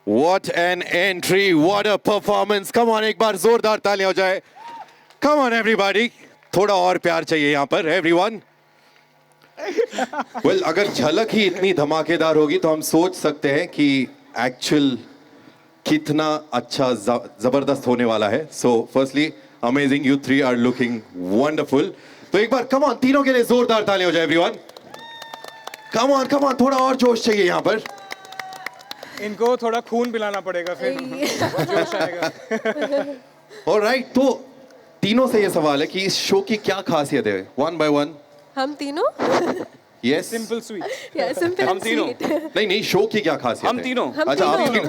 What an entry, what a performance. Come on, एक बार जोरदार तालियां हो जाए. Come on everybody. थोड़ा और प्यार चाहिए यहाँ पर everyone. Well, अगर झलक ही इतनी धमाकेदार होगी तो हम सोच सकते हैं कि actual कितना अच्छा जबरदस्त होने वाला है. So firstly, amazing, you three are looking wonderful. तो एक बार come on, तीनों के लिए जोरदार तालियां हो जाए everyone. Come on, थोड़ा और जोश चाहिए यहाँ पर. इनको थोड़ा खून पिलाना पड़ेगा फिर जोश आएगा. Alright, तो तीनों से ये सवाल है कि इस शो की क्या खासियत है? One by one. हम तीनों? Yes. Simple sweet. सिंपल हम तीनों. नहीं शो की क्या खासियत हम है? तीनों. अच्छा आप तीनों.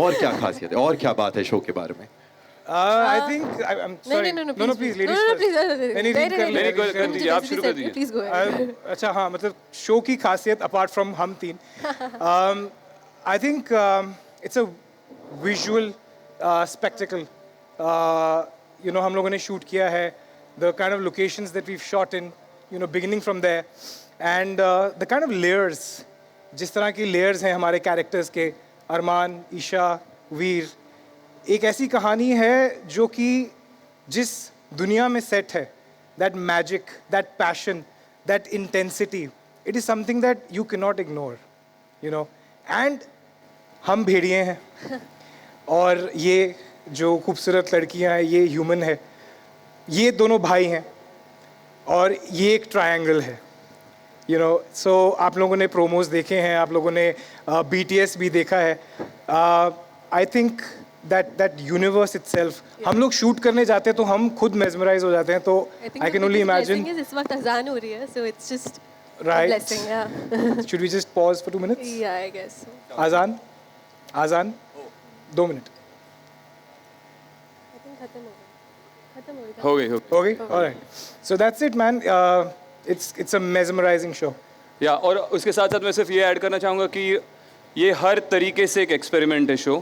और क्या खासियत है? और क्या बात है शो के बारे में? I think I'm sorry. No, please, ladies first. नहीं, कर दीजिए, आप शुरू कर दीजिए. Please go ahead. अच्छा हाँ, मतलब शो की खासियत अपार्ट फ्रॉम हम तीन, I think it's a visual spectacle. You know हम लोगों ने शूट किया है, the kind of locations that we shot in, you know beginning from there, and the kind of layers, जिस तरह की लेयर्स हैं हमारे कैरेक्टर्स के, अरमान, ईशा, वीर, एक ऐसी कहानी है जो कि जिस दुनिया में सेट है, that magic, that passion, that intensity, it is something that you can not ignore, you know. And हम भेड़िए हैं और ये जो खूबसूरत लड़कियां हैं ये ह्यूमन है, ये दोनों भाई हैं और ये एक ट्रायंगल है, यू नो. सो आप लोगों ने प्रोमोज देखे हैं, आप लोगों ने BTS भी देखा है. I think that universe itself, हम लोग शूट करने जाते हैं तो हम खुद mesmerize हो जाते हैं. तो I can only imagine. इस वक्त अजान हो रही है, so it's just right. blessing. Yeah. Should we just pause for 2 minutes? Yeah, I guess. Azan 2 minute I think खत्म हो गई. हो गई. All right. So that's it, man. It's a mesmerizing show. या और उसके साथ साथ मैं सिर्फ ये ऐड करना चाहूँगा कि ये हर तरीके से एक एक्सपेरिमेंट है शो.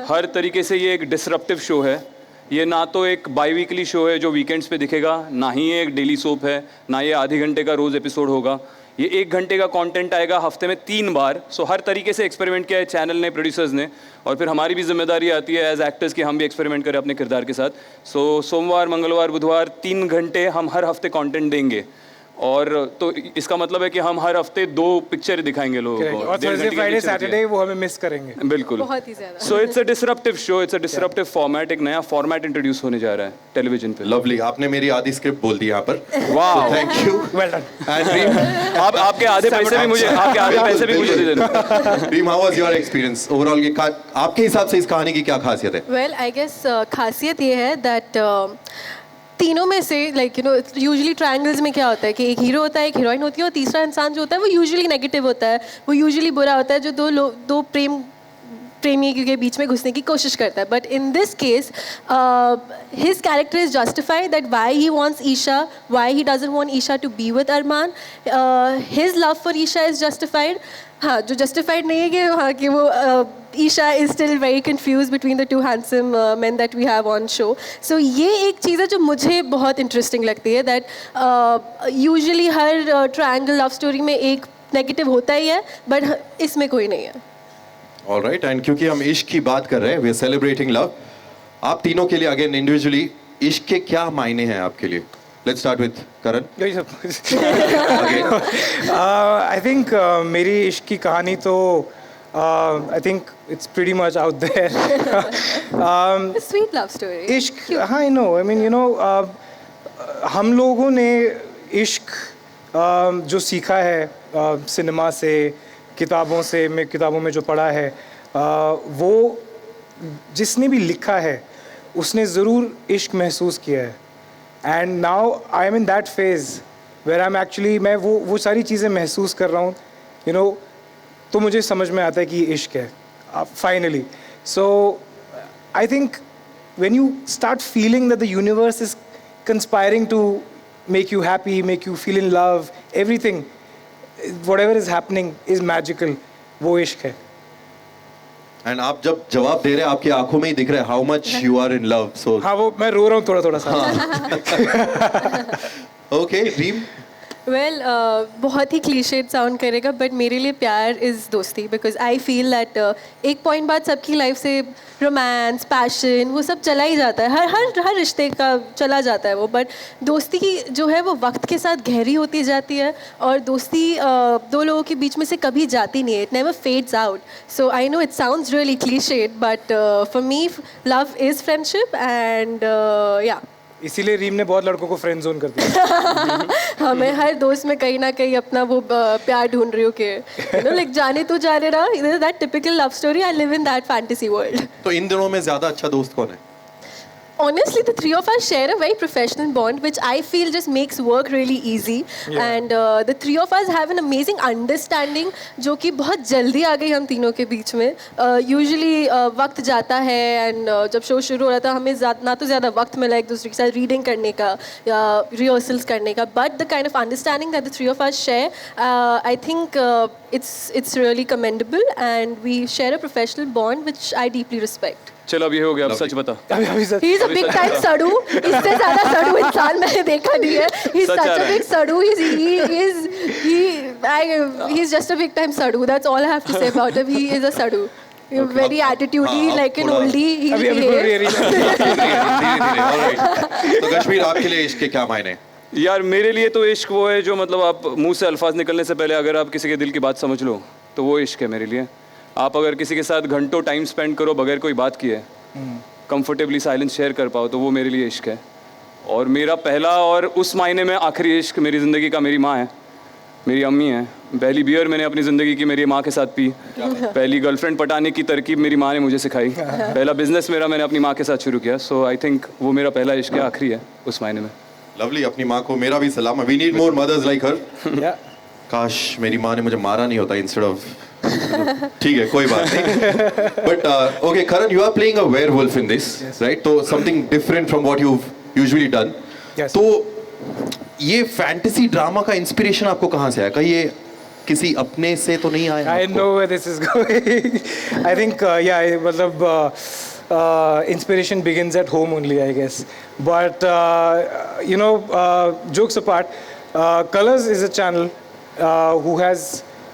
हर तरीके से ये एक डिसरप्टिव शो है. ये ना तो एक बाई वीकली शो है जो वीकेंड्स पे दिखेगा, ना ही ये एक डेली सोप है, ना ये आधे घंटे का रोज़ एपिसोड होगा. ये 1 घंटे का कंटेंट आएगा हफ्ते में 3 बार. सो हर तरीके से एक्सपेरिमेंट किया है चैनल ने, प्रोड्यूसर्स ने, और फिर हमारी भी जिम्मेदारी आती है एज एक्टर्स कि हम भी एक्सपेरिमेंट करें अपने किरदार के साथ. सो सोमवार, मंगलवार, बुधवार 3 घंटे हम हर हफ्ते कंटेंट देंगे. और तो इसका मतलब है कि हम हर हफ्ते 2 पिक्चर दिखाएंगे लोगों को. और थर्सडे, फ्राइडे, सैटरडे वो हमें मिस करेंगे. बिल्कुल. बहुत ही ज़्यादा. So it's a disruptive show, it's a disruptive format. एक नया फॉर्मेट इंट्रोड्यूस होने जा रहा है टेलीविजन पे. लवली, आपने मेरी आधी स्क्रिप्ट बोल दी यहाँ पर. वाह, thank you. Well done. And dream, आपके आधे पैसे भी मुझे, आपके आधे पैसे भी मुझे दे देना. Dream, how was your experience overall? ये आपके हिसाब से इस कहानी की क्या खासियत है? वेल आई गेस खासियत ये है दैट तीनों में से like you know usually triangles में क्या होता है कि एक हीरो होता है, एक हीरोइन होती है, और तीसरा इंसान जो होता है वो यूजुअली नेगेटिव होता है, वो यूजुअली बुरा होता है, जो दो प्रेमी के बीच में घुसने की कोशिश करता है. But in this case his character is justified that why he wants Isha, why he doesn't want Isha to be with Armaan. His love for Isha is justified. हाँ, जो जस्टिफाइड नहीं है कि हाँ कि वो Isha is still very confuse between the 2 handsome man that we have on show. So ये एक चीज़ है जो मुझे बहुत इंटरेस्टिंग लगती है, that usually her triangle love story में एक नेगेटिव होता ही है, बट इसमें कोई नहीं है. ऑलराइट, एंड क्योंकि हम इश्क की बात कर रहे हैं, वी आर सेलिब्रेटिंग लव. आप तीनों के लिए अगेन इंडिविजुअली इश्क के क्या मायने हैं आपके लिए? Let's start with Karan. I think मेरी इश्क की कहानी तो I think it's pretty much out there. Sweet love story. इश्क, हाँ, I know, I mean you know, हम लोगों ने इश्क जो सीखा है सिनेमा से, किताबों से, मैं किताबों में जो पढ़ा है, वो जिसने भी लिखा है उसने ज़रूर इश्क महसूस किया है. And now I am in that phase where I am actually, मैं वो सारी चीज़ें महसूस कर रहा हूँ, यू नो. तो मुझे समझ में आता है कि ये इश्क है finally. So I think when you start feeling that the universe is conspiring to make you happy, make you feel in love, everything, whatever is happening is magical, वो इश्क है. एंड आप जब जवाब दे रहे हैं आपकी आंखों में ही दिख रहा है how much you are in love. So हाँ, वो मैं रो रहा हूँ थोड़ा थोड़ा सा. Okay, dream. वेल बहुत ही क्लीशेड साउंड करेगा बट मेरे लिए प्यार इज़ दोस्ती बिकॉज आई फील दैट एक पॉइंट बाद सबकी लाइफ से रोमांस पैशन वो सब चला ही जाता है हर रिश्ते का चला जाता है वो बट दोस्ती की जो है वो वक्त के साथ गहरी होती जाती है और दोस्ती दो लोगों के बीच में से कभी जाती नहीं है it never fades out so I know it sounds really clichéd but for me love is friendship and या इसीलिए रीम ने बहुत लड़कों को फ्रेंड जोन कर दिया। हाँ मैं हर दोस्त में कहीं ना कहीं अपना वो प्यार ढूंढ रही हूँ कि लाइक जाने तो जाने रहा that typical love story I live in that fantasy world तो इन दिनों में ज्यादा अच्छा दोस्त कौन है? Honestly, the three of us share a very professional bond, which I feel just makes work really easy. And the three of us have an amazing understanding, जो कि बहुत जल्दी आ गई हम तीनों के बीच में. Usually वक्त जाता है and जब शो शुरू हो रहा था हमें ना तो ज़्यादा वक्त मिला एक दूसरे के साथ रीडिंग करने का या रिहर्सल्स करने का. But the kind of understanding that the three of us share, I think it's really commendable, and we share a professional bond, which I deeply respect. चलो अब ये हो गया, अब सच बता। अभी सच He is a big time सड़ू. इससे ज़्यादा सड़ू इंसान मैंने देखा नहीं है. He's such such uh a रहा है। big सड़ू. He's just a big time सड़ू. That's all I have to say about him. He is a सड़ू. Very attitudey, हाँ, like an थोड़ा- oldie. He'll अभी behave. तो कश्मीर आपके लिए इश्क के क्या मायने? यार मेरे लिए तो इश्क वो है जो मतलब आप मुंह से अल्फाज निकलने से पहले अगर आप किसी के दिल की बात समझ लो तो वो इश्क है मेरे लिए। आप अगर किसी के साथ घंटों टाइम स्पेंड करो बगैर कोई बात किए, कंफर्टेबली साइलेंस शेयर कर पाओ, तो वो मेरे लिए इश्क है। और मेरा पहला और उस मायने में आखिरी इश्क मेरी ज़िंदगी का मेरी माँ है, मेरी अम्मी है। पहली बियर मैंने अपनी ज़िंदगी की मेरी माँ के साथ पी। पहली गर्लफ्रेंड पटाने की तरकीब मेरी माँ ने मुझे सिखाई। पहला बिजनेस मेरा मैंने अपनी माँ के साथ शुरू किया। सो आई थिंक वो मेरा पहला इश्क है, आखिरी है उस मायने में। लवली, अपनी माँ को मेरा भी सलाम। We need more mothers like her. Yeah. काश मेरी माँ ने मुझे मारा नहीं होता इंस्टेड ऑफ। ठीक है, कोई बात नहीं। But okay Karan, you are playing a werewolf in this, right? तो something different from what you usually done. Yes. तो ये फैंटेसी ड्रामा का इंस्पिरेशन आपको कहाँ से आया? कहीं ये किसी अपने से तो नहीं आया? I know where this is going. I think मतलब inspiration begins at home only, I guess. But jokes apart, Colors is a channel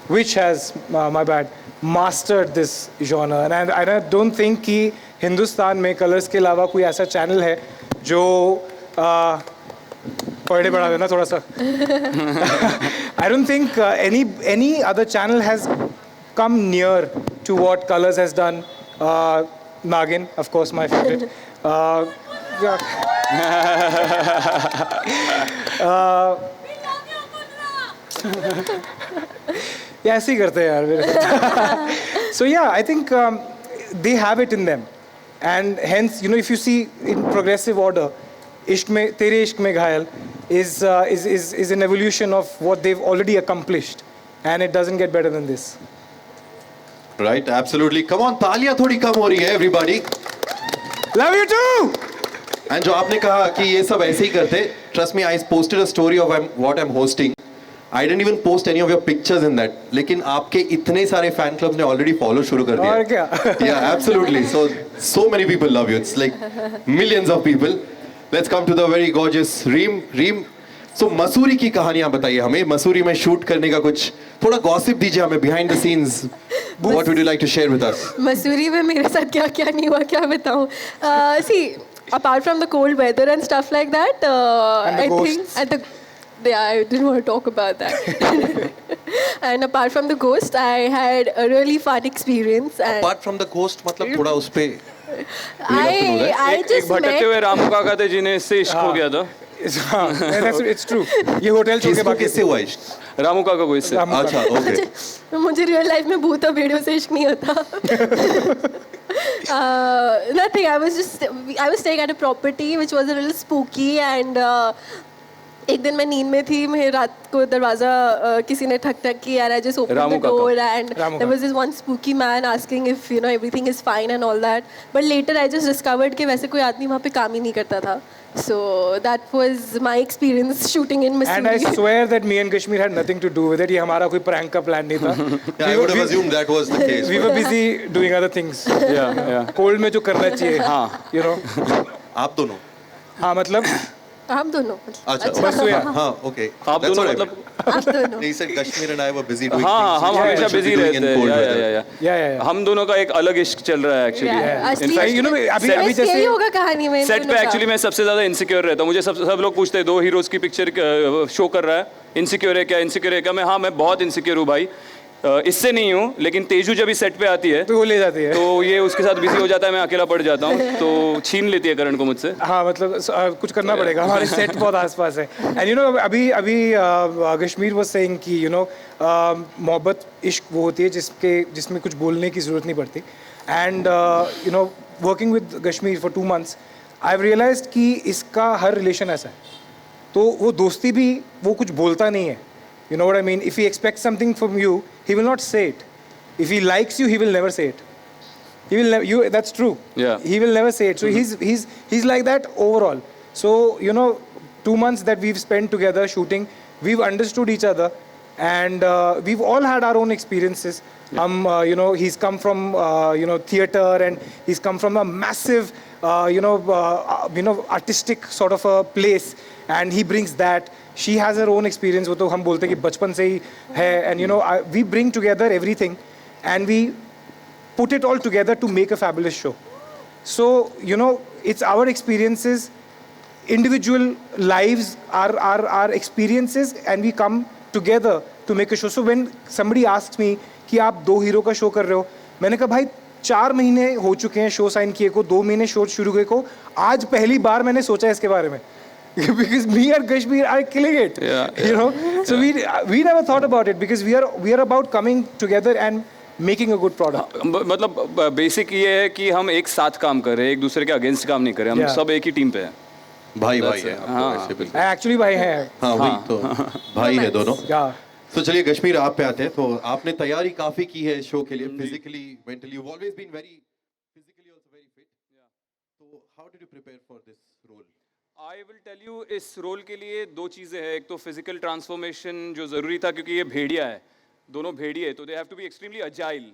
which has mastered this genre, and I don't think कि हिंदुस्तान में Colors के अलावा कोई ऐसा channel है जो पढ़े बढ़ा देना थोड़ा सा। I don't think any other channel has come near to what Colors has done. Nagin, of course, my favorite. Yeah. Yeah, ऐसे ही करते हैं यार मेरे। So yeah, I think they have it in them, and hence if you see in progressive order, इश्क में तेरे इश्क में घायल is an evolution of what they've already accomplished, and it doesn't get better than this. Right, absolutely. Come on, तालियां थोड़ी कम हो रही है everybody. Love you too. And जो आपने कहा कि ये सब ऐसे ही करते, trust me, I posted a story of what I am hosting. I didn't even post any of your pictures in that, लेकिन आपके इतने सारे फैन क्लब्स ने ऑलरेडी फॉलो शुरू कर दिया। और क्या? या absolutely. So many people love you, it's like millions of people. Let's come to the very gorgeous Reem. So Mussoorie की कहानियां बताइए हमें। मसूरी में शूट करने का कुछ थोड़ा गॉसिप दीजिए हमें, behind the scenes. What would you like to share with us? Mussoorie में मेरे साथ क्या क्या नहीं हुआ क्या बताऊँ. See, apart from the cold weather and stuff like that, And the I ghosts. think I didn't want to talk about that. And apart from the ghost, I had a really fun experience. And apart from the ghost मतलब थोड़ा उस पे I एक just भटकते met. हुए रामू काका थे जिन्हें इससे इश्क हो गया था। It's true. ये होटल छोड़ के किसको बाकी किससे हुआ इश्क? रामू काका को इससे। रामू अच्छा, ओके। मुझे रियल लाइफ में भूत और भेड़ियों से इश्क नहीं होता. Nothing. I was staying at a property which was a little spooky, and एक दिन मैं नींद में थी, मैं रात को दरवाजा किसी ने ठक ठक किया, and I just opened Ramu the काका। door, and रामू there काका। was this one spooky man asking if everything is fine and all that. But later I just discovered कि वैसे कोई आदमी वहाँ पे काम ही नहीं करता था. So that was my experience shooting in And I Missouri. swear that me and Kashmir had nothing to do with it. ये हमारा कोई prank का plan नहीं था. I would have assumed that was the case. We were busy doing other things. Yeah. Cold में जो करना चाहिए. हाँ। आप दोनों? हाँ मतलब हम दोनों. अच्छा, बस हुआ. हाँ, ओके। आप दोनों मतलब आप दोनों He said Kashmir and I were busy doing हाँ things हम which हमेशा people should busy be doing in रहते हैं cold या weather. Yeah. हम दोनों का एक अलग इश्क चल रहा है एक्चुअली असली fact, you know, अभी twist जैसे- यही होगा कहानी में इन सेट दोनों पे का। एक्चुअली मैं सबसे ज्यादा इनसिक्योर रहता हूँ। मुझे सब लोग पूछते हैं 2 हीरोज की पिक्चर शो कर रहा है, इनसिक्योर है क्या मैं मैं बहुत इनसिक्योर हूँ भाई। इससे नहीं हूँ, लेकिन तेजू जब इस सेट पे आती है तो वो ले जाती है। तो ये उसके साथ बिजी हो जाता है, मैं अकेला पड़ जाता हूँ, तो छीन लेती है करण को मुझसे। हाँ मतलब कुछ करना पड़ेगा, हमारे सेट बहुत आसपास है। एंड यू नो अभी कश्मीर वाज सेइंग कि यू नो मोहब्बत इश्क वो होती है जिसमें कुछ बोलने की ज़रूरत नहीं पड़ती। And you know working with Kashmir for 2 months I have realised कि इसका हर रिलेशन ऐसा है, तो वो दोस्ती भी वो कुछ बोलता नहीं है। You know what I mean? If he expects something from you, he will not say it. If he likes you, he will never say it. He will never. That's true. Yeah. He will never say it. So he's like that overall. So you know, 2 months that we've spent together shooting, we've understood each other, and we've all had our own experiences. You know, he's come from you know theater, and he's come from a massive you know artistic sort of a place, and he brings that. She has her own experience. वो तो हम बोलते हैं कि बचपन से ही है, and you know we bring together everything, and we put it all together to make a fabulous show. So you know it's our experiences, individual lives, our experiences, and we come together to make a show. So when somebody asks me कि आप 2 hero का show कर रहे हो, मैंने कहा भाई 4 महीने हो चुके हैं शो साइन किए को, 2 महीने शो शुरू हुए को, आज पहली बार मैंने सोचा है इसके बारे में। Because me and Kashmir are killing it, you know. So we never thought about it because we are about coming together and making a good product. मतलब बेसिक ये है कि हम एक साथ काम कर रहे हैं, एक दूसरे के अगेंस्ट काम नहीं कर रहे, हम Yeah. सब एक ही टीम पे हैं। भाई है आपको ऐसे बिल्कुल। Actually भाई है। हाँ वही तो भाई है दोनों। Yeah. तो चलिए कश्मीर आप पे आते हैं। तो आपने तैयारी काफी की है शो के लिए, physically mentally, you always been very physically also very fit. तो how did you prepare for this role? I will tell you, इस रोल के लिए 2 चीज़ें हैं। एक तो फिजिकल ट्रांसफॉर्मेशन जो ज़रूरी था, क्योंकि ये भेड़िया है, दोनों भेड़िए, तो they have to be extremely agile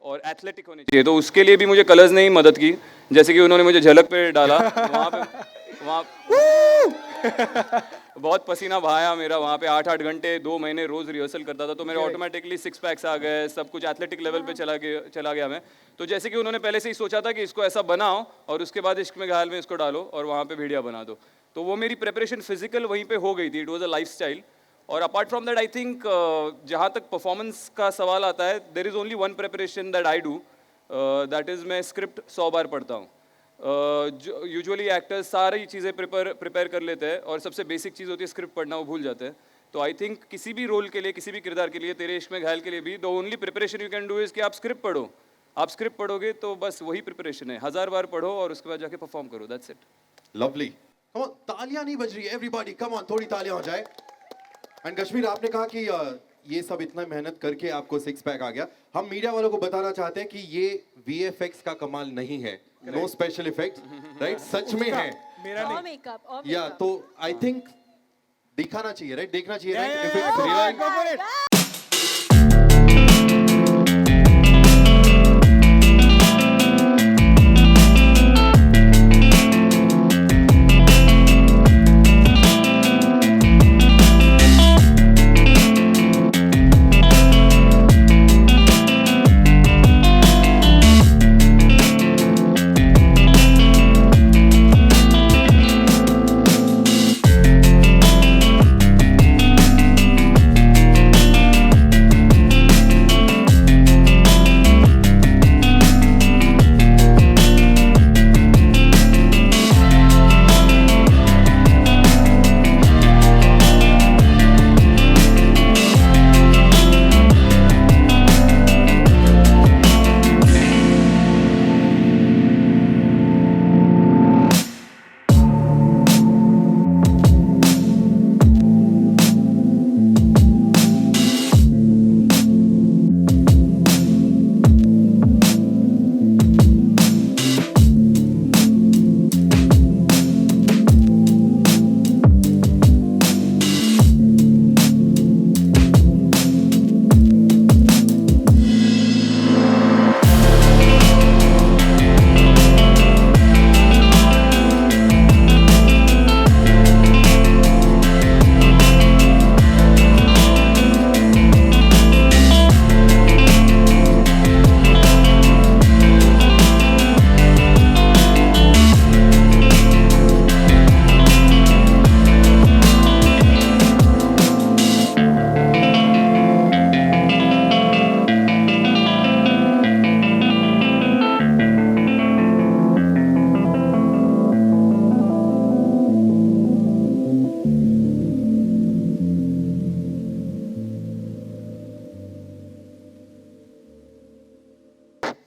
और एथलेटिक होने चाहिए। तो उसके लिए भी मुझे कलर्स ने ही मदद की, जैसे कि उन्होंने मुझे झलक पे डाला, वहाँ बहुत पसीना बहाया मेरा वहाँ पे, 8-8 घंटे 2 महीने रोज़ रिहर्सल करता था, तो मेरे ऑटोमेटिकली 6 पैक्स आ गए, सब कुछ एथलेटिक लेवल पे चला गया मैं। तो जैसे कि उन्होंने पहले से ही सोचा था कि इसको ऐसा बनाओ और उसके बाद इश्क में घायल में इसको डालो और वहाँ पे भेड़िया बना दो, तो वो मेरी प्रिपरेशन फिजिकल वहीं पे हो गई थी। It was a lifestyle. और apart from that I think जहाँ तक परफॉर्मेंस का सवाल आता है, there is only one preparation that I do, that is मैं स्क्रिप्ट 100 बार पढ़ता हूँ। यूजुअली एक्टर्स सारी चीज़ें प्रिपेयर कर लेते हैं और सबसे बेसिक चीज़ होती है स्क्रिप्ट पढ़ना, वो भूल जाते हैं। तो आई थिंक किसी भी रोल के लिए, किसी भी किरदार के लिए, तेरे इश्क में घायल के लिए भी, the only preparation you can do is कि आप स्क्रिप्ट पढ़ो। आप स्क्रिप्ट पढ़ोगे तो बस वही प्रिपरेशन है, 1000 बार पढ़ो और उसके बाद जाके परफॉर्म करो, that's it. Lovely. Come on, तालियां नहीं बज रही है एवरीबॉडी, कम ऑन थोड़ी तालियां हो जाए। एंड कश्मीर आपने कहा कि ये सब इतना मेहनत करके आपको 6 पैक आ गया। हम मीडिया वालों को बताना चाहते हैं कि ये VFX का कमाल नहीं है, नो स्पेशल इफेक्ट, राइट? सच में है और मेकअप या तो आई थिंक दिखाना चाहिए, राइट? देखना चाहिए, right? If it's real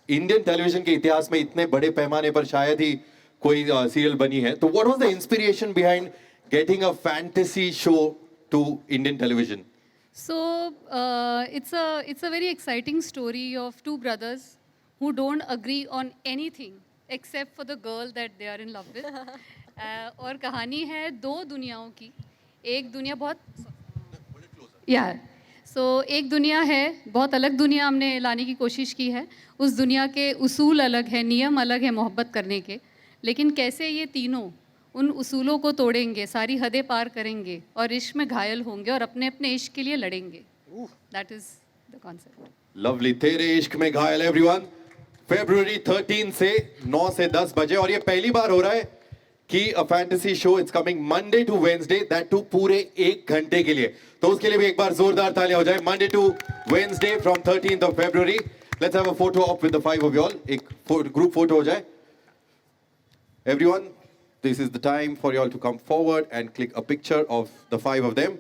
Indian television के इतिहास में इतने बड़े पैमाने पर शायद ही कोई सीरियल बनी है. तो what was the inspiration behind getting a fantasy show to Indian television? So it's a very exciting story of two brothers who don't agree on anything except for the girl that they are in love with. और कहानी है दो दुनियाओं की. एक दुनिया एक दुनिया है, बहुत अलग दुनिया हमने लाने की कोशिश की है. उस दुनिया के उसूल अलग है, नियम अलग है मोहब्बत करने के. लेकिन कैसे ये तीनों उन उसूलों को तोड़ेंगे, सारी हदें पार करेंगे और इश्क में घायल होंगे और अपने अपने इश्क के लिए लड़ेंगे. That is the concept. Lovely. तेरे इश्क में घायल एवरीवन. February 13 से 9 से 10 बजे. और ये पहली बार हो रहा है कि a fantasy show it's coming Monday to Wednesday, that too पूरे 1 घंटे के लिए. तो उसके लिए भी एक बार जोरदार तालियां हो जाए. Monday to Wednesday from 13th of February. Let's have a photo off with the 5 of you all. एक ग्रुप फोटो हो जाए. Everyone, this is the time for you all to come forward and click a picture of the 5 of them.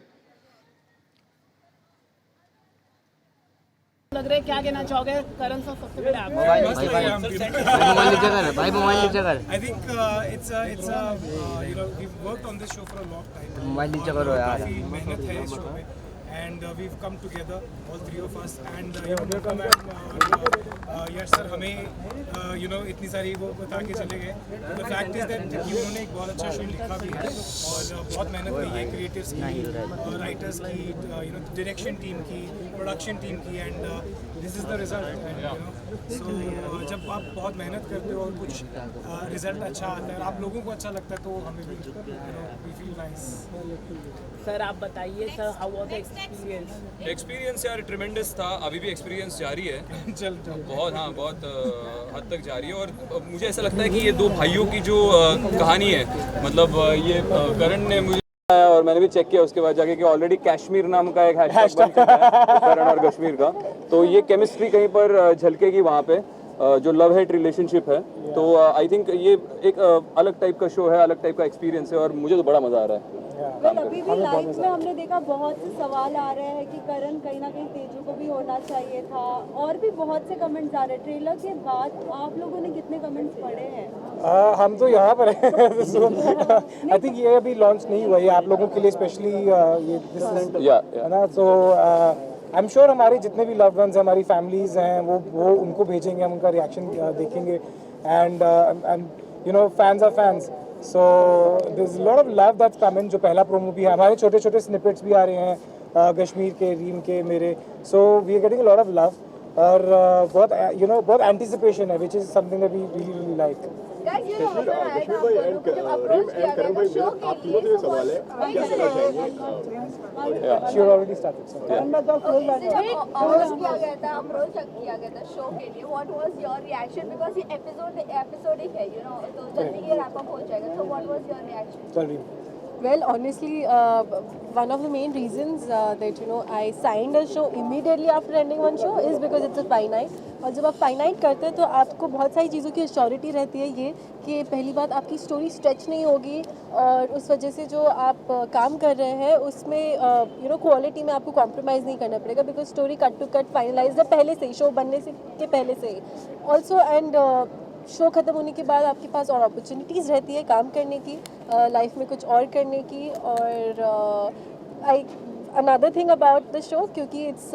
लग रहा है, क्या कहना चाहोगे करण sir? सबसे पहले आप मोबाइल नीचे कर भाई, मोबाइल नीचे कर. I think it's we've worked on this show for a long time. Mobile नीचे करो यार. काफी मेहनत है इस शो में and we've come together all three of us and Nukam and yes sir हमें इतनी सारी वो बता के चले गए. The fact is that उन्होंने एक बहुत अच्छा शो लिखा भी है और बहुत मेहनत की है क्रिएटिव्स की, राइटर्स की, डायरेक्शन टीम की, प्रोडक्शन टीम की and this is the result. So जब आप बहुत मेहनत करते हो और कुछ रिजल्ट अच्छा आता है, आप लोगों को अच्छा लगता है, तो हमें भी वी फील नाइस. सर आप बताइए sir, how was the experience? Experience यार ट्रिमेंडस था. अभी भी एक्सपीरियंस जारी है. बहुत हद तक जारी है. और मुझे ऐसा लगता है कि ये दो भाइयों की जो कहानी है, मतलब ये करण ने मुझे और मैंने भी चेक किया उसके बाद जाके कि ऑलरेडी कश्मीर नाम का एक हैशटैग बन चुका है करण और कश्मीर का. तो ये केमिस्ट्री कहीं पर झलकेगी वहाँ पे, जो लव हेट रिलेशनशिप है. तो आई थिंक ये एक अलग टाइप का शो है, अलग टाइप का एक्सपीरियंस है और मुझे तो बड़ा मज़ा आ रहा है. अभी भी लाइफ में हमने देखा बहुत से सवाल आ रहे हैं कि करण कहीं ना कहीं तेजू को भी होना चाहिए था, और भी बहुत से कमेंट्स आ रहे हैं. ट्रेलर के बाद आप लोगों ने कितने कमेंट्स पढ़े हैं? हम तो यहाँ पर हैं. आई थिंक ये अभी लॉन्च नहीं हुआ है आप लोगों के लिए स्पेशली ये है ना. सो आई एम श्योर हमारे जितने भी लव वंस हैं, हमारी फैमिलीज हैं, वो उनको भेजेंगे, हम उनका रिएक्शन देखेंगे. And fans are fans. So there's a lot of love that's coming. जो पहला प्रोमो भी है, हमारे छोटे छोटे स्निपेट्स भी आ रहे हैं कश्मीर के, रीम के, मेरे. So we are getting a lot of love और बहुत एंटिसिपेशन है, which is something that we really like. Guys, you know, जब अप्रोच किया गया था शो के लिए, सवाल है She already started. So. Approach किया गया था शो के लिए. What was your reaction? Because ये एपिसोड ही है, तो जल्दी ये रैप अप हो जाएगा. So what was your reaction? चल रही. Well, honestly, one of the main reasons that I signed a show immediately after ending one show is because it's a finite. और जब आप फाइनाइट करते हैं तो आपको बहुत सारी चीज़ों की एश्योरिटी रहती है, ये कि पहली बात आपकी स्टोरी स्ट्रेच नहीं होगी और उस वजह से जो आप काम कर रहे हैं उसमें क्वालिटी में आपको कॉम्प्रोमाइज़ नहीं करना पड़ेगा, because story cut to cut finalise है पहले से ही, शो बनने से के पहले से ही. ऑल्सो एंड शो ख़त्म होने के बाद आपके पास और अपॉर्चुनिटीज़ रहती है काम करने की, लाइफ में कुछ और करने की. और another thing about the show, क्योंकि it's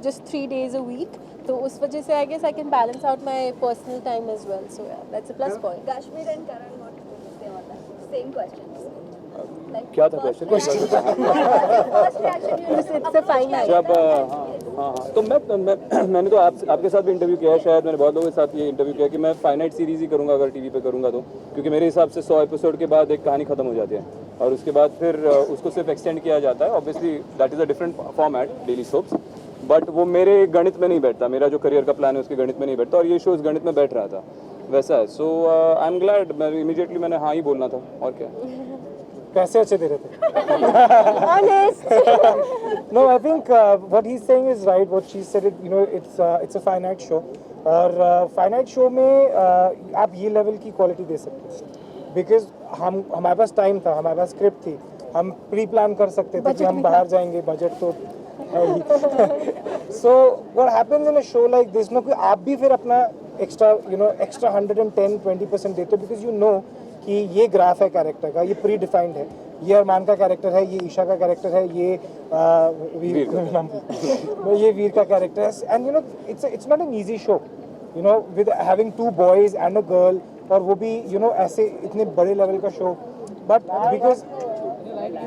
just 3 days a week, तो उस वजह से I guess I can balance out my personal time as well. So yeah, that's a plus point. Kashmir and Karan, what बोलते हैं? Same questions. क्या था question? First reaction, It's a fine line. जब हाँ तो मैंने तो आपके साथ भी इंटरव्यू किया है, शायद मैंने बहुत लोगों के साथ ये इंटरव्यू किया कि मैं फाइनाइट सीरीज़ ही करूँगा अगर टीवी पे करूँगा तो, क्योंकि मेरे हिसाब से 100 एपिसोड के बाद एक कहानी खत्म हो जाती है और उसके बाद फिर उसको सिर्फ एक्सटेंड किया जाता है. Obviously that is a different format, daily soaps, but वो मेरे गणित में नहीं बैठता. मेरा जो करियर का प्लान है उसके गणित में नहीं बैठता और ये शो उस गणित में बैठ रहा था, वैसा है. सो आई एम ग्लैड. मैं इमीडिएटली मैंने हाँ ही बोलना था, और क्या. पैसे अच्छे दे रहे थे. honest. No, I think what he's saying is right. What she said, it's a finite show. और finite show में आप ये लेवल की क्वालिटी दे सकते हैं, बिकॉज हमारे पास टाइम था, हमारे पास स्क्रिप्ट थी, हम प्री प्लान कर सकते थे कि हम बाहर जाएंगे, बजट तो है ही. So what happens in a show like this, no, कि आप भी फिर अपना extra 110-20% देते हो, because you know कि ये ग्राफ है कैरेक्टर का, ये प्री डिफाइंड है, ये अरमान का कैरेक्टर है, ये ईशा का कैरेक्टर है, ये वीर का कैरेक्टर है, and you no it's not an easy show, you know, with having 2 boys and a girl, और वो भी यू नो ऐसे इतने बड़े लेवल का शो, बट बिकॉज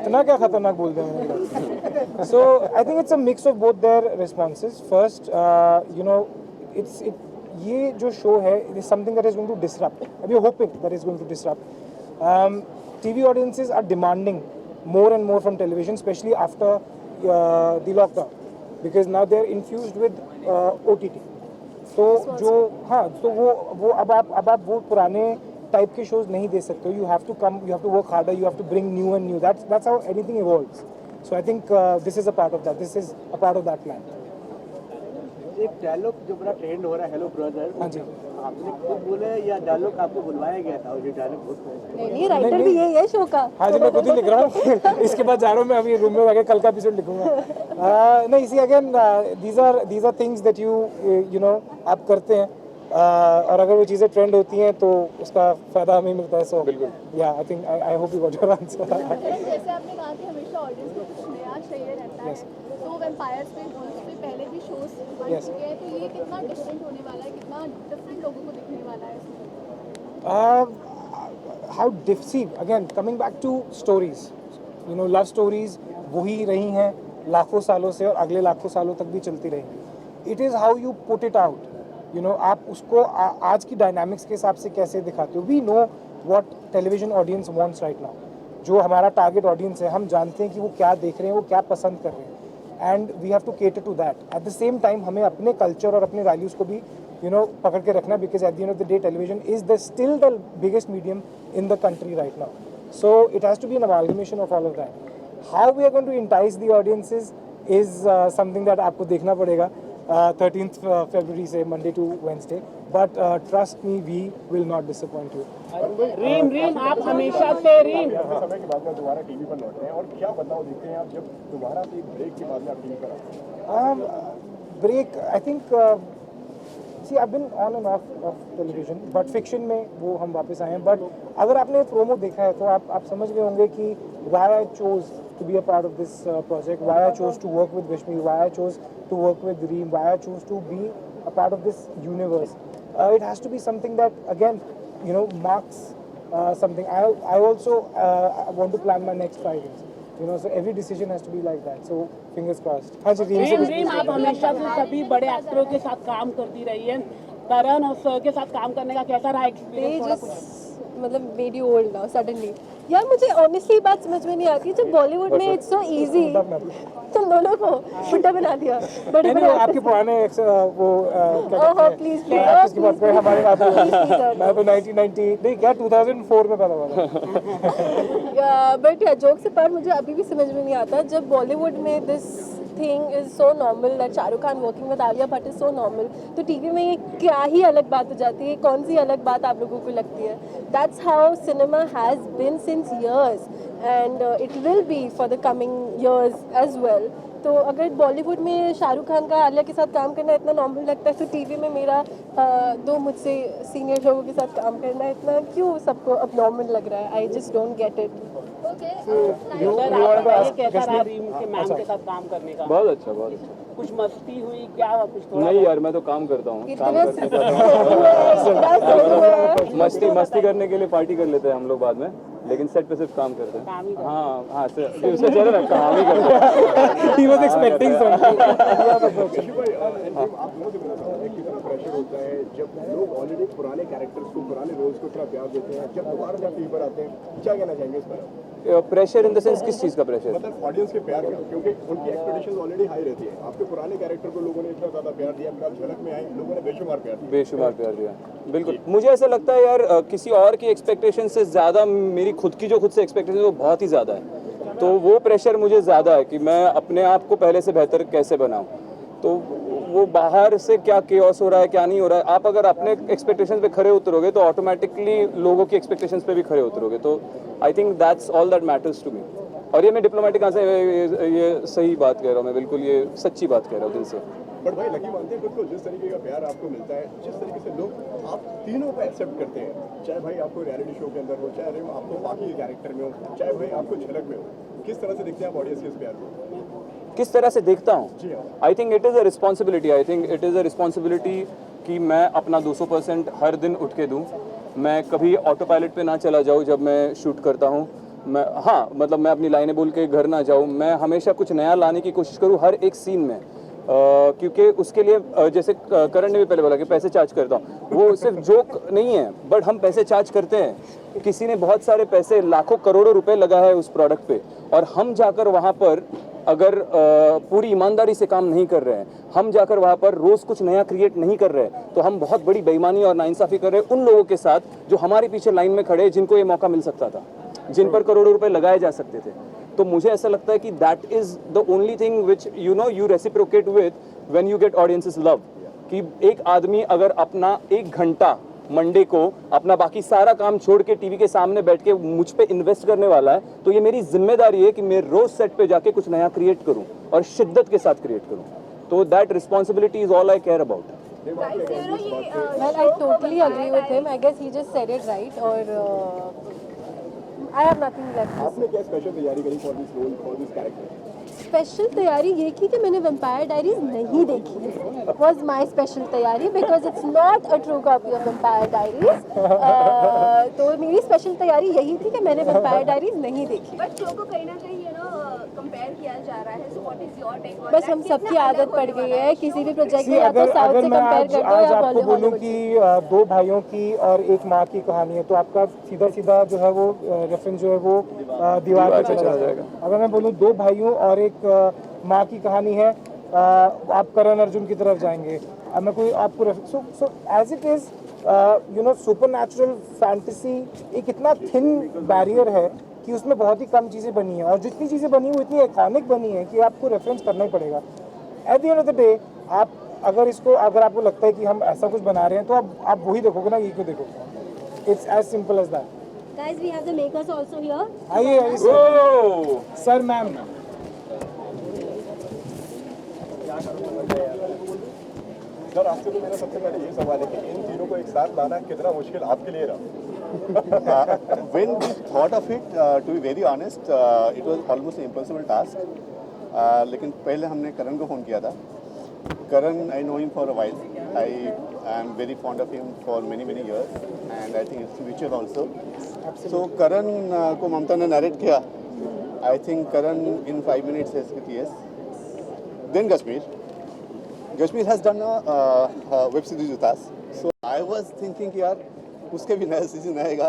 इतना क्या खतरनाक बोल रहे हैं, so I think it's a mix of both their responses. First you know ये जो शो है, it is something that is going to disrupt, we are hoping that is going to disrupt. TV audiences are demanding more and more from television, especially after the lockdown, because now they are infused with OTT. तो जो हाँ, तो वो अब आप वो पुराने type के शोज नहीं दे सकते हो. You have to come, you have to work harder, you have to bring new and new. That's how anything evolves. So I think this is a part of that. This is a part of that plan. एक dialogue जो बड़ा trend हो रहा है, hello brother, हाँ जी. आपने खुद बोला है या डायलॉग आपको बुलवाया गया था? और ये डायलॉग बहुत नहीं, राइटर भी यही है शो का. हाँ जी, मैं खुद ही लिख रहा हूँ. इसके बाद जा रहा हूँ मैं अभी रूम में जाके कल का एपिसोड लिखूंगा. नहीं, see again these are things that you know आप करते हैं, और अगर वो चीज़ें ट्रेंड होती हैं तो उसका फायदा हमें मिलता है. सो या I think I hope you got your answer. जैसे आपने कहा कि हमेशा ऑडियंस को कुछ नया चाहिए रहता है, तो वैम्पायर्स पे वुल्व्स पे पहले भी शोज बन चुके हैं, तो ये कितना डिफरेंट होने वाला है, कितना डिफरेंट लोगों को दिखने वाला है इसमें? How see again coming back to stories, you know, love stories वही रही हैं लाखों सालों से और अगले लाखों सालों तक भी चलती रहेंगी. It is how you put it out, you know, आप उसको आज की डायनामिक्स के हिसाब से कैसे दिखाते हो. We know what television audience wants right now. जो हमारा टारगेट ऑडियंस है, हम जानते हैं कि वो क्या देख रहे हैं, वो क्या पसंद कर रहे हैं, and we have to cater to that. At the same time हमें अपने कल्चर और अपने वैल्यूज़ को भी पकड़ के रखना, because at the end of the day television is the still the biggest medium in the country right now. So it has to be an amalgamation of all of that. How we are going to entice the audiences is something that आपको देखना पड़ेगा 13th February से Monday to Wednesday, but trust me, we will not disappoint you. Reem आप हमेशा से रीम समय के बाद में दोबारा टीवी पर लौट रहे हैं, और क्या बदलाव देखते हैं आप जब दोबारा से ब्रेक के बाद में आप टीवी पर आते हैं? Break I think see I been on and off television, but fiction में वो हम वापस आए हैं. बट अगर आपने प्रोमो देखा है तो आप समझ गए होंगे कि why I chose to be a part of this project, why I chose to work with Vishmi, why I chose to work with Reem, why I chose to be a part of this universe. It has to be something that again, you know, marks something. I also want to plan my next 5 years, you know, so every decision has to be like that. So fingers crossed. हाँ जी, रीम आप हमेशा से सभी बड़े एक्टरों के साथ काम करती रही हैं. करण और सर के साथ काम करने का कैसा रहा एक्सपीरियंस? मतलब made you old now suddenly. यार मुझे ऑनेस्टली बात समझ में नहीं आती, जब बॉलीवुड में इट्स सो इजी, तुम दोनों को बुड्ढा बना दिया. बड़े आपके पुराने वो प्लीज एक्टर्स की बात करें, हमारे बात मैं तो 1990 नहीं क्या 2004 में पैदा हुआ था. बट जोक्स अपार्ट, मुझे अभी भी समझ में नहीं आता जब बॉलीवुड में this thing is so normal that Shahrukh Khan working with Alia Bhatt is so normal, तो टीवी में ये क्या ही अलग बात हो जाती है, कौन सी अलग बात आप लोगों को लगती है. That's how cinema has been since years and it will be for the coming years as well. तो अगर बॉलीवुड में शाहरुख खान का आलिया के साथ काम करना इतना नॉर्मल लगता है, तो टीवी में मेरा 2 मुझसे सीनियर लोगों के साथ काम करना इतना क्यों सबको अब नॉर्मल लग रहा है. I just don't get it. कैसा रहा रीम के मैम के साथ काम करने का? बहुत अच्छा, बहुत अच्छा. कुछ मस्ती हुई क्या? कुछ थोड़ा नहीं यार, मैं तो काम करता हूँ. मस्ती करने के लिए पार्टी कर लेते हैं हम लोग बाद में, लेकिन सेट पे सिर्फ काम करते हैं. हाँ हाँ, उसका चेहरा रखा, काम ही करते हैं. He was expecting something. आप लोगों से बता सकते हैं कितना प्रेशर होता है जब लोग ऑलरेडी पुराने कैरेक्टर्स को, पुराने रोल्स को इतना प्यार देते हैं, जब दोबारा जब टीवी पर आते हैं, क्या कहना चाहेंगे इस पर? प्रेशर इन द सेंस किस चीज़ का प्रेशर? मतलब ऑडियंस के प्यार का, क्योंकि उनकी एक्सपेक्टेशंस ऑलरेडी हाई रहती है. आपके पुराने कैरेक्टर को लोगों ने इतना ज़्यादा प्यार दिया, फिर आप झलक में आए, लोगों ने बेशुमार प्यार दिया. बेशुमार प्यार दिया, बिल्कुल. मुझे ऐसा लगता है यार, किसी और की एक्सपेक्टेशन से ज़्यादा मेरी खुद की जो खुद से एक्सपेक्टेशन है वो बहुत ही ज़्यादा है. तो वो प्रेशर मुझे ज़्यादा है कि मैं अपने आप को पहले से बेहतर कैसे बनाऊँ. तो वो बाहर से क्या केओस हो रहा है, क्या नहीं हो रहा है, आप अगर अपने एक्सपेक्टेशंस पे खरे उतरोगे तो ऑटोमेटिकली लोगों की एक्सपेक्टेशंस पे भी खरे उतरोगे. तो I think that's all that matters to me. और ये मैं डिप्लोमेटिक आंसर, ये सही बात कह रहा हूँ मैं, बिल्कुल ये सच्ची बात कह रहा हूँ दिल से. बट भाई लकी मानते हैं खुद को, जिस तरीके का प्यार आपको मिलता है, जिस तरीके से लोग आप तीनों को एक्सेप्ट करते हैं, चाहे भाई आपको रियलिटी शो के अंदर हो, चाहे आपको बाकी कैरेक्टर में हो, चाहे भाई आपको झलक में हो, किस तरह से देखते हैं आप ऑडियंस के इस प्यार को? किस तरह से देखता हूँ? जी हाँ। I think it is a responsibility, I think it is a responsibility कि मैं अपना 200% हर दिन उठ के दूँ। मैं कभी ऑटो पायलट पे ना चला जाऊँ जब मैं शूट करता हूँ। मैं मतलब मैं अपनी लाइनें बोल के घर ना जाऊँ। मैं हमेशा कुछ नया लाने की कोशिश करूँ हर एक सीन में, क्योंकि उसके लिए जैसे करण ने भी पहले बोला कि पैसे चार्ज करता हूँ, वो सिर्फ जोक नहीं है, बट हम पैसे चार्ज करते हैं। किसी ने बहुत सारे पैसे, लाखों करोड़ों रुपए लगा है उस प्रोडक्ट पे, और हम जाकर वहाँ पर अगर पूरी ईमानदारी से काम नहीं कर रहे हैं, हम जाकर वहाँ पर रोज़ कुछ नया क्रिएट नहीं कर रहे, तो हम बहुत बड़ी बेईमानी और नाइंसाफ़ी कर रहे हैं उन लोगों के साथ जो हमारे पीछे लाइन में खड़े, जिनको ये मौका मिल सकता था, जिन पर करोड़ों रुपए लगाए जा सकते थे। तो मुझे ऐसा लगता है कि that is the only thing which you reciprocate with when you get audiences love. कि एक आदमी अगर अपना 1 घंटा मंडे को अपना बाकी सारा काम छोड़ के टीवी के सामने बैठ के मुझ पे इन्वेस्ट करने वाला है, तो ये मेरी जिम्मेदारी है कि मैं रोज सेट पे जाके कुछ नया क्रिएट करूं और शिद्दत के साथ क्रिएट करूं। तो that responsibility is all I care about. Well, I totally agree with him. I guess he just said it right. और I have nothing left to say. आपने क्या स्पेशल तैयारी करी for this role, for this character? Special तैयारी ये की कि मैंने वेम्पायर डायरीज नहीं देखी, वॉज माई स्पेशल तैयारी, because it's not a true copy of Vampire Diaries. तो मेरी स्पेशल तैयारी यही थी कि मैंने वेम्पायर डायरीज नहीं देखी। बट शो को कहीं ना कहीं कंपेयर किया जा रहा है, so what is your take on? बस हम सबकी आदत पड़ गई है किसी भी प्रोजेक्ट में या तो साउथ से कंपेयर कर दो या आपको बोलूं कि 2 भाइयों की और एक माँ की कहानी है, तो आपका सीधा सीधा जो है वो रेफरेंस जो है वो दीवार पे चला जाएगा। अगर मैं बोलूं 2 भाइयों और एक माँ की कहानी है, आप करण अर्जुन की तरफ जाएंगे। अब मैं कोई आपको so as it is supernatural fantasy एक इतना थिन बैरियर है कि उसमें बहुत ही कम चीज़ें बनी हैं, और जितनी चीज़ें बनी वो इतनी आइकॉनिक बनी है कि आपको रेफरेंस करना ही पड़ेगा। Eight the end of the day आप अगर आपको लगता है कि हम ऐसा कुछ बना रहे हैं, तो आप वही देखोगे ना, ये क्यों देखोगे। It's as simple as that. Guys, we have the makers also here. आइए सर, मैम। सर, आपसे तो मेरा सबसे पहले ये सवाल है कि इन तीनों को एक साथ लाना कितना मुश्किल आपके लिए रहा? When we thought of it, to be very honest, it was almost an impossible task. लेकिन पहले हमने करण को फ़ोन किया था। करण, I know him for a while. I am very fond of him for many years, and I think it's future also. So करण को ममता ने narrate किया। I think Karan in 5 minutes has said yes. Then Kashmir has done a web series with us. So I was thinking कि यार उसके भी नया season आएगा,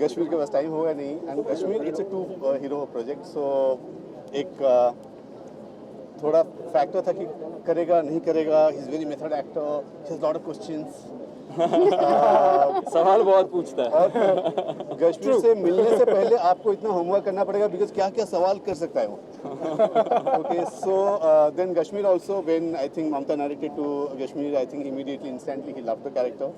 कश्मीर के पास टाइम होगा नहीं, and Kashmir it's a 2 hero project. So एक थोड़ा फैक्टर था कि करेगा नहीं करेगा। He is very method actor, he has lot of questions, सवाल बहुत पूछता है। और कश्मीर से मिलने से पहले आपको इतना होमवर्क करना पड़ेगा, बिकॉज क्या क्या सवाल कर सकता है वो। Okay, so then Kashmir also, when I think Mamta narrated to Kashmir, I think immediately instantly ही loved the character.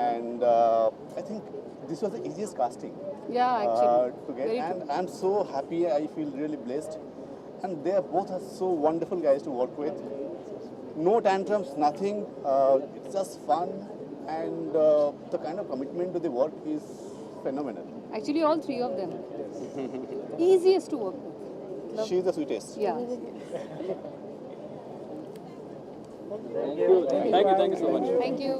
And I think this was the easiest casting. Yeah, actually. To get, and I'm so happy. I feel really blessed, and they are both are so wonderful guys to work with. No tantrums, nothing. It's just fun, and the kind of commitment to the work is phenomenal. Actually, all 3 of them. Easiest to work with. She's the sweetest. Yeah. Thank you so much. Thank you.